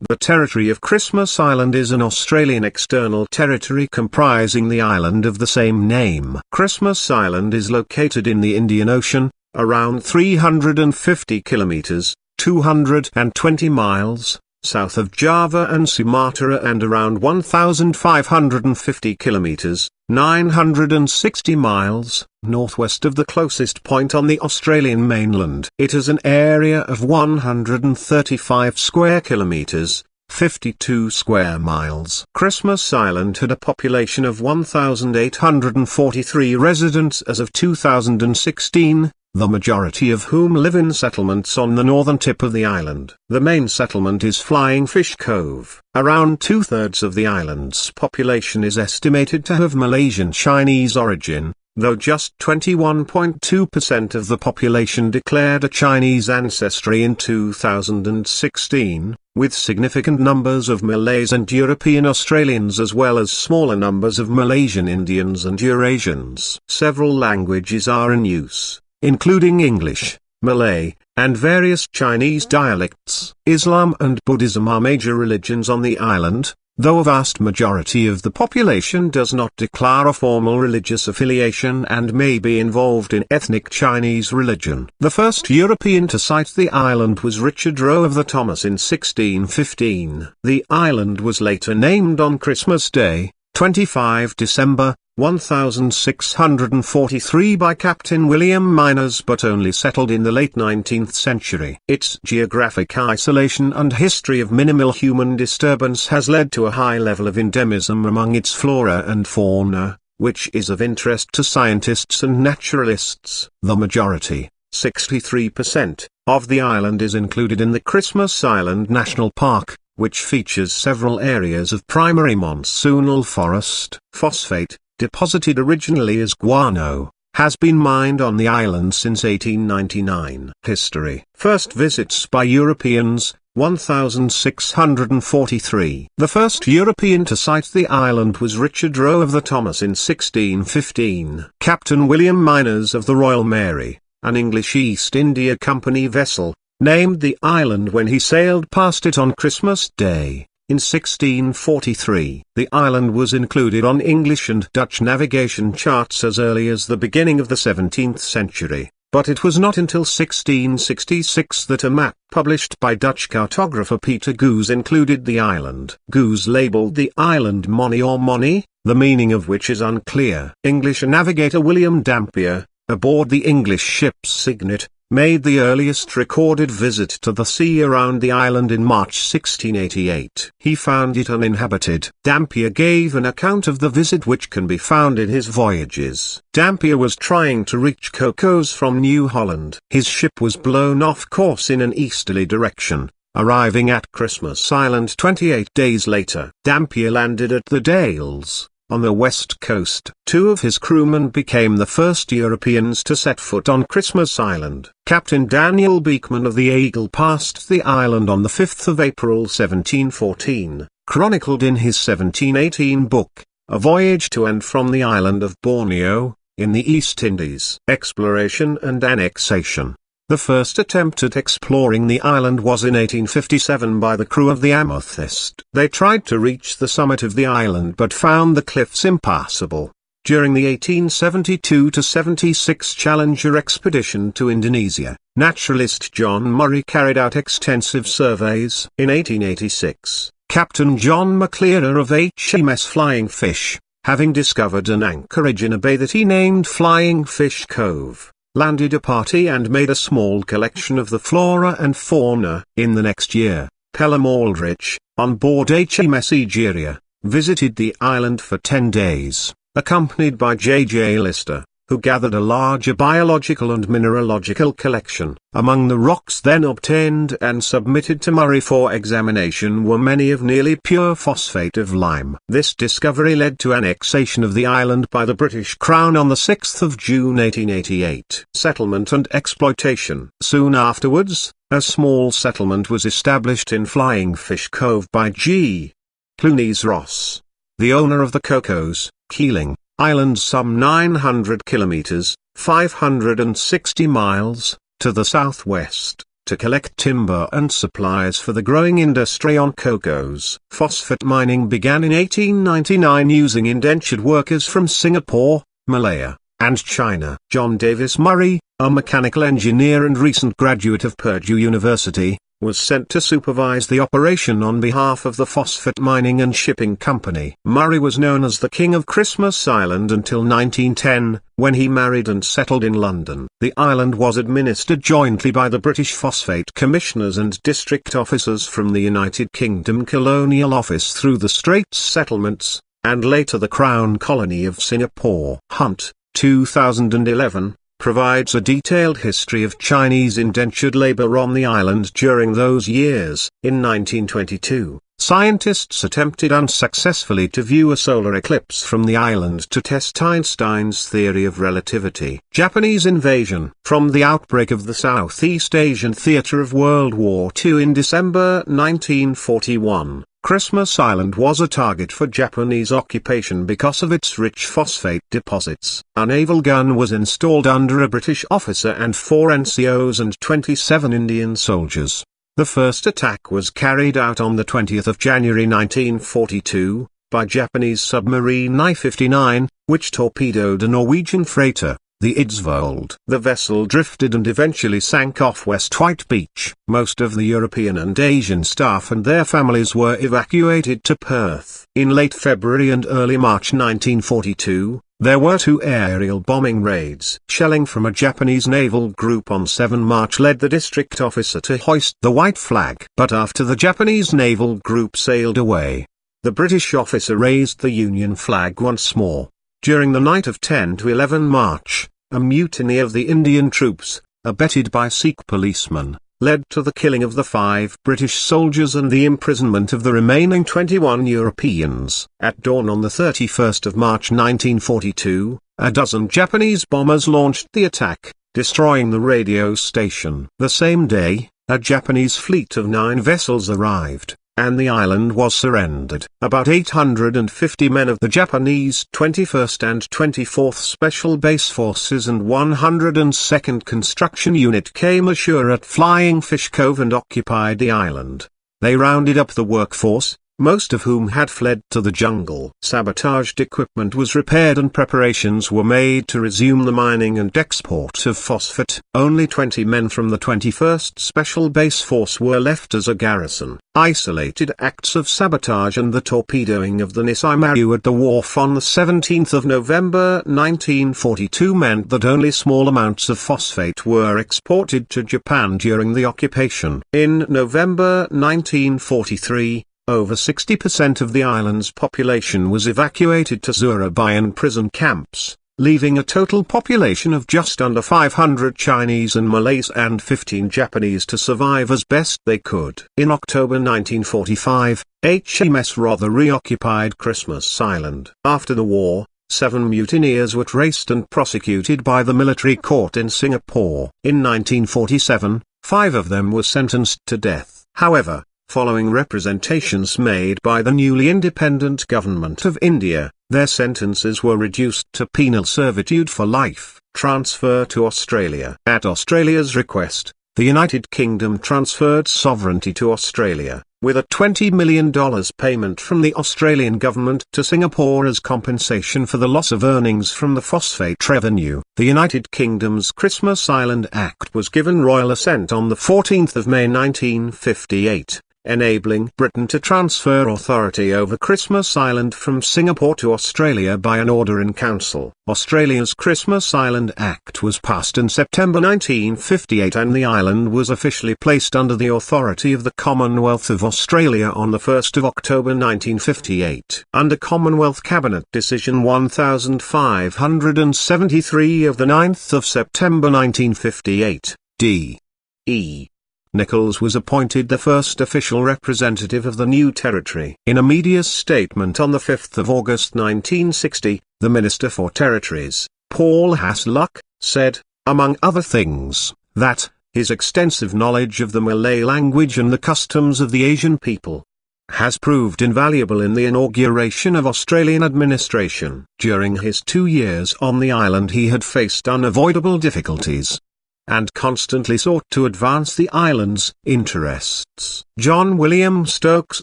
The territory of Christmas Island is an Australian external territory comprising the island of the same name. Christmas Island is located in the Indian Ocean, around 350 kilometers, 220 miles, south of Java and Sumatra, and around 1,550 kilometers, 960 miles, northwest of the closest point on the Australian mainland. It has an area of 135 square kilometers, 52 square miles. Christmas Island had a population of 1,843 residents as of 2016, the majority of whom live in settlements on the northern tip of the island. The main settlement is Flying Fish Cove. Around two-thirds of the island's population is estimated to have Malaysian Chinese origin, though just 21.2% of the population declared a Chinese ancestry in 2016, with significant numbers of Malays and European Australians as well as smaller numbers of Malaysian Indians and Eurasians. Several languages are in use, including English, Malay, and various Chinese dialects. Islam and Buddhism are major religions on the island, though a vast majority of the population does not declare a formal religious affiliation and may be involved in ethnic Chinese religion. The first European to sight the island was Richard Roe of the Thomas in 1615. The island was later named on Christmas Day, 25 December, 1643 by Captain William Myners, but only settled in the late 19th century. Its geographic isolation and history of minimal human disturbance has led to a high level of endemism among its flora and fauna, which is of interest to scientists and naturalists. The majority, 63%, of the island is included in the Christmas Island National Park, which features several areas of primary monsoonal forest. Phosphate, deposited originally as guano, has been mined on the island since 1899. History. First visits by Europeans, 1643. The first European to sight the island was Richard Roe of the Thomas in 1615. Captain William Myners of the Royal Mary, an English East India Company vessel, named the island when he sailed past it on Christmas Day. In 1643, the island was included on English and Dutch navigation charts as early as the beginning of the 17th century, but it was not until 1666 that a map published by Dutch cartographer Peter Goos included the island. Goos labelled the island Moni or Moni, the meaning of which is unclear. English navigator William Dampier, aboard the English ship Signet, made the earliest recorded visit to the sea around the island in March 1688. He found it uninhabited. Dampier gave an account of the visit which can be found in his Voyages. Dampier was trying to reach Cocos from New Holland. His ship was blown off course in an easterly direction, arriving at Christmas Island 28 days later. Dampier landed at the Dales, on the west coast. Two of his crewmen became the first Europeans to set foot on Christmas Island. Captain Daniel Beekman of the Eagle passed the island on the 5th of April 1714, chronicled in his 1718 book, A Voyage to and from the Island of Borneo, in the East Indies. Exploration and annexation. The first attempt at exploring the island was in 1857 by the crew of the Amethyst. They tried to reach the summit of the island but found the cliffs impassable. During the 1872-76 Challenger expedition to Indonesia, naturalist John Murray carried out extensive surveys. In 1886, Captain John McClure of HMS Flying Fish, having discovered an anchorage in a bay that he named Flying Fish Cove, landed a party and made a small collection of the flora and fauna. In the next year, Pelham Aldrich, on board HMS Egeria, visited the island for 10 days, accompanied by J.J. Lister, who gathered a larger biological and mineralogical collection. Among the rocks then obtained and submitted to Murray for examination were many of nearly pure phosphate of lime. This discovery led to annexation of the island by the British Crown on the 6th of June 1888. Settlement and exploitation. Soon afterwards, a small settlement was established in Flying Fish Cove by G. Clunies Ross, the owner of the Cocos, Keeling Island, some 900 kilometers, 560 miles, to the southwest. to collect timber and supplies for the growing industry on Cocos. Phosphate mining began in 1899 using indentured workers from Singapore, Malaya, and China. John Davis Murray, a mechanical engineer and recent graduate of Purdue University, was sent to supervise the operation on behalf of the Phosphate Mining and Shipping Company. Murray was known as the King of Christmas Island until 1910, when he married and settled in London. The island was administered jointly by the British Phosphate Commissioners and district officers from the United Kingdom Colonial Office through the Straits Settlements, and later the Crown Colony of Singapore. Hunt, 2011, provides a detailed history of Chinese indentured labor on the island during those years. In 1922, scientists attempted unsuccessfully to view a solar eclipse from the island to test Einstein's theory of relativity. Japanese invasion. From the outbreak of the Southeast Asian theater of World War II in December 1941, Christmas Island was a target for Japanese occupation because of its rich phosphate deposits. A naval gun was installed under a British officer and 4 NCOs and 27 Indian soldiers. The first attack was carried out on the 20th of January 1942, by Japanese submarine I-59, which torpedoed a Norwegian freighter, the Eidsvold. The vessel drifted and eventually sank off West White Beach. Most of the European and Asian staff and their families were evacuated to Perth. In late February and early March 1942, there were 2 aerial bombing raids. Shelling from a Japanese naval group on 7 March led the district officer to hoist the white flag. But after the Japanese naval group sailed away, the British officer raised the Union flag once more. During the night of 10 to 11 March, a mutiny of the Indian troops, abetted by Sikh policemen, led to the killing of the 5 British soldiers and the imprisonment of the remaining 21 Europeans. At dawn on the 31st of March 1942, a dozen Japanese bombers launched the attack, destroying the radio station. The same day, a Japanese fleet of 9 vessels arrived, and the island was surrendered. About 850 men of the Japanese 21st and 24th Special Base Forces and 102nd Construction Unit came ashore at Flying Fish Cove and occupied the island. They rounded up the workforce, most of whom had fled to the jungle. Sabotaged equipment was repaired and preparations were made to resume the mining and export of phosphate. Only 20 men from the 21st Special Base Force were left as a garrison. Isolated acts of sabotage and the torpedoing of the Nisei Maru at the wharf on the 17th of November 1942 meant that only small amounts of phosphate were exported to Japan during the occupation. In November 1943, over 60% of the island's population was evacuated to Zurabayan prison camps, leaving a total population of just under 500 Chinese and Malays and 15 Japanese to survive as best they could. In October 1945, HMS Rother reoccupied Christmas Island. After the war, 7 mutineers were traced and prosecuted by the military court in Singapore. In 1947, 5 of them were sentenced to death. However, following representations made by the newly independent government of India, their sentences were reduced to penal servitude for life, transfer to Australia. At Australia's request, the United Kingdom transferred sovereignty to Australia, with a $20 million payment from the Australian government to Singapore as compensation for the loss of earnings from the phosphate revenue. The United Kingdom's Christmas Island Act was given royal assent on the 14th of May 1958. Enabling Britain to transfer authority over Christmas Island from Singapore to Australia by an order in council. Australia's Christmas Island Act was passed in September 1958 and the island was officially placed under the authority of the Commonwealth of Australia on 1 October 1958. Under Commonwealth Cabinet Decision 1573 of 9 September 1958, D.E. Nichols was appointed the first official representative of the new territory. In a media statement on 5 August 1960, the Minister for Territories, Paul Hasluck, said, among other things, that his extensive knowledge of the Malay language and the customs of the Asian people has proved invaluable in the inauguration of Australian administration. During his 2 years on the island he had faced unavoidable difficulties. and constantly sought to advance the island's interests. John William Stokes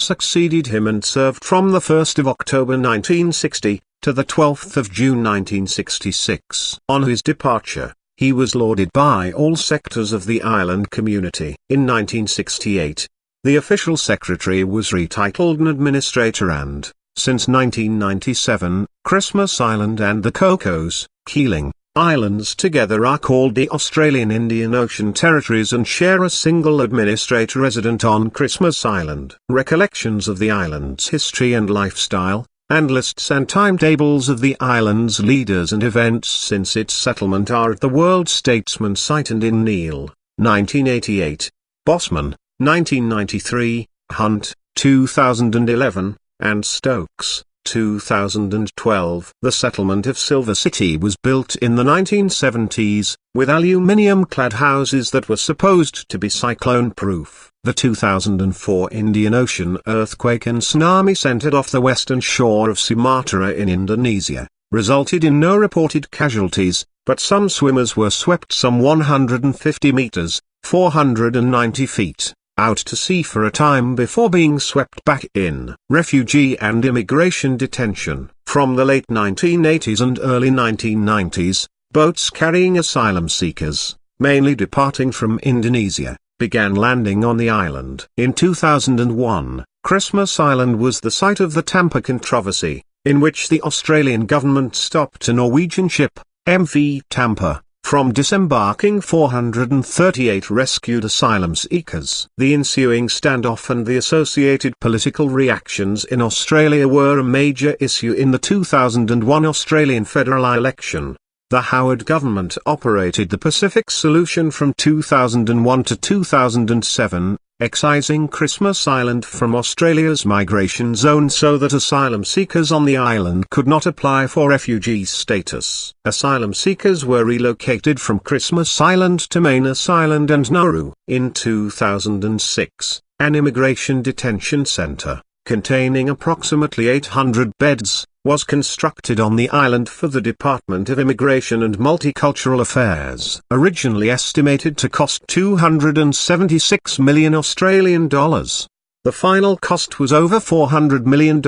succeeded him and served from the 1st of October 1960, to the 12th of June 1966. On his departure, he was lauded by all sectors of the island community. In 1968, the official secretary was retitled an administrator and, since 1997, Christmas Island and the Cocos, Keeling, Islands together are called the Australian Indian Ocean Territories and share a single administrator resident on Christmas Island. Recollections of the island's history and lifestyle, and lists and timetables of the island's leaders and events since its settlement are at the World Statesman site and in Neal, 1988, Bosman, 1993, Hunt, 2011, and Stokes, 2012. The settlement of Silver City was built in the 1970s, with aluminium-clad houses that were supposed to be cyclone-proof. The 2004 Indian Ocean earthquake and tsunami centered off the western shore of Sumatra in Indonesia, resulted in no reported casualties, but some swimmers were swept some 150 meters, 490 feet, out to sea for a time before being swept back in. Refugee and immigration detention. From the late 1980s and early 1990s, boats carrying asylum seekers, mainly departing from Indonesia, began landing on the island. In 2001, Christmas Island was the site of the Tampa controversy, in which the Australian government stopped a Norwegian ship, MV Tampa, from disembarking 438 rescued asylum seekers. The ensuing standoff and the associated political reactions in Australia were a major issue in the 2001 Australian federal election. The Howard government operated the Pacific Solution from 2001 to 2007, excising Christmas Island from Australia's migration zone so that asylum seekers on the island could not apply for refugee status. Asylum seekers were relocated from Christmas Island to Manus Island and Nauru. In 2006, an immigration detention center, containing approximately 800 beds, was constructed on the island for the Department of Immigration and Multicultural Affairs. Originally estimated to cost $276 million Australian dollars. The final cost was over $400 million.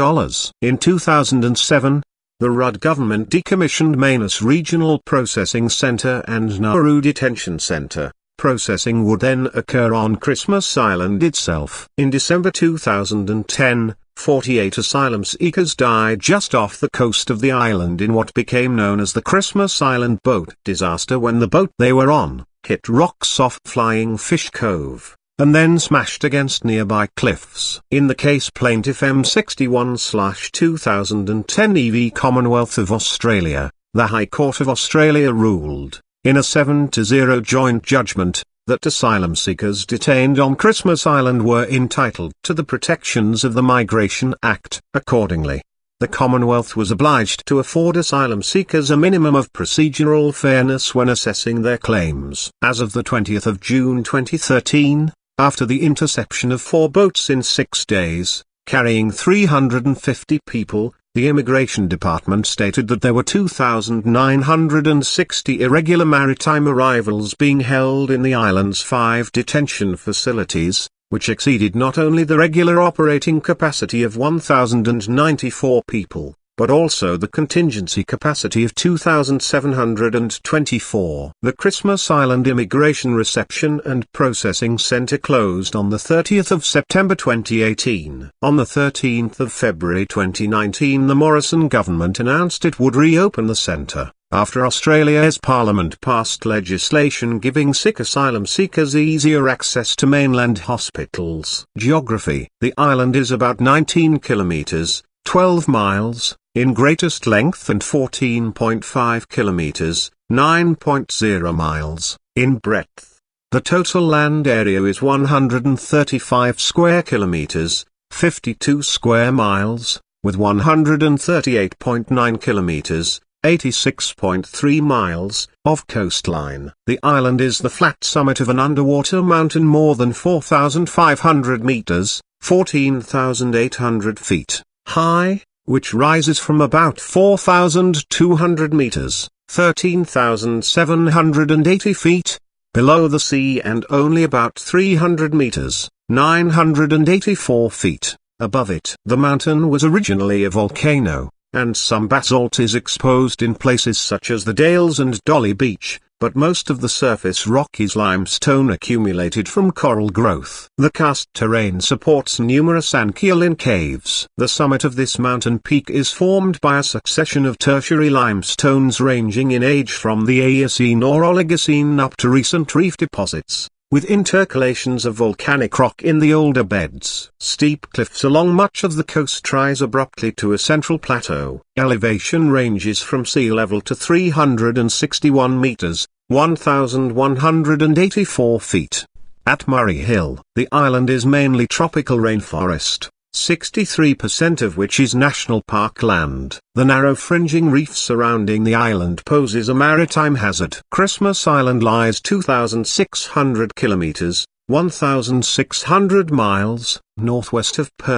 In 2007, the Rudd government decommissioned Manus Regional Processing Centre and Nauru Detention Centre. Processing would then occur on Christmas Island itself. In December 2010, 48 asylum seekers died just off the coast of the island in what became known as the Christmas Island boat disaster when the boat they were on hit rocks off Flying Fish Cove, and then smashed against nearby cliffs. In the case Plaintiff M61/2010 EV Commonwealth of Australia, the High Court of Australia ruled, in a 7-0 joint judgment, that asylum seekers detained on Christmas Island were entitled to the protections of the Migration Act. Accordingly, the Commonwealth was obliged to afford asylum seekers a minimum of procedural fairness when assessing their claims. As of the 20th of June 2013, after the interception of 4 boats in 6 days, carrying 350 people, the Immigration Department stated that there were 2,960 irregular maritime arrivals being held in the island's 5 detention facilities, which exceeded not only the regular operating capacity of 1,094 people, but also the contingency capacity of 2,724. The Christmas Island Immigration Reception and Processing Centre closed on the 30th of September 2018. On the 13th of February 2019 the Morrison government announced it would reopen the centre, after Australia's Parliament passed legislation giving sick asylum seekers easier access to mainland hospitals. Geography. The island is about 19 kilometres, 12 miles, in greatest length and 14.5 kilometers, 9.0 miles, in breadth. The total land area is 135 square kilometers, 52 square miles, with 138.9 kilometers, 86.3 miles, of coastline. The island is the flat summit of an underwater mountain more than 4,500 meters, 14,800 feet, high, which rises from about 4,200 meters, 13,780 feet, below the sea and only about 300 meters, 984 feet, above it. The mountain was originally a volcano, and some basalt is exposed in places such as the Dales and Dolly Beach, but most of the surface rock is limestone accumulated from coral growth. The karst terrain supports numerous anchialine caves. The summit of this mountain peak is formed by a succession of tertiary limestones ranging in age from the Eocene or Oligocene up to recent reef deposits, with intercalations of volcanic rock in the older beds. Steep cliffs along much of the coast rise abruptly to a central plateau. Elevation ranges from sea level to 361 meters, 1,184 feet. At Murray Hill, the island is mainly tropical rainforest, 63% of which is national park land. The narrow fringing reef surrounding the island poses a maritime hazard. Christmas Island lies 2,600 kilometers, 1,600 miles, northwest of Perth.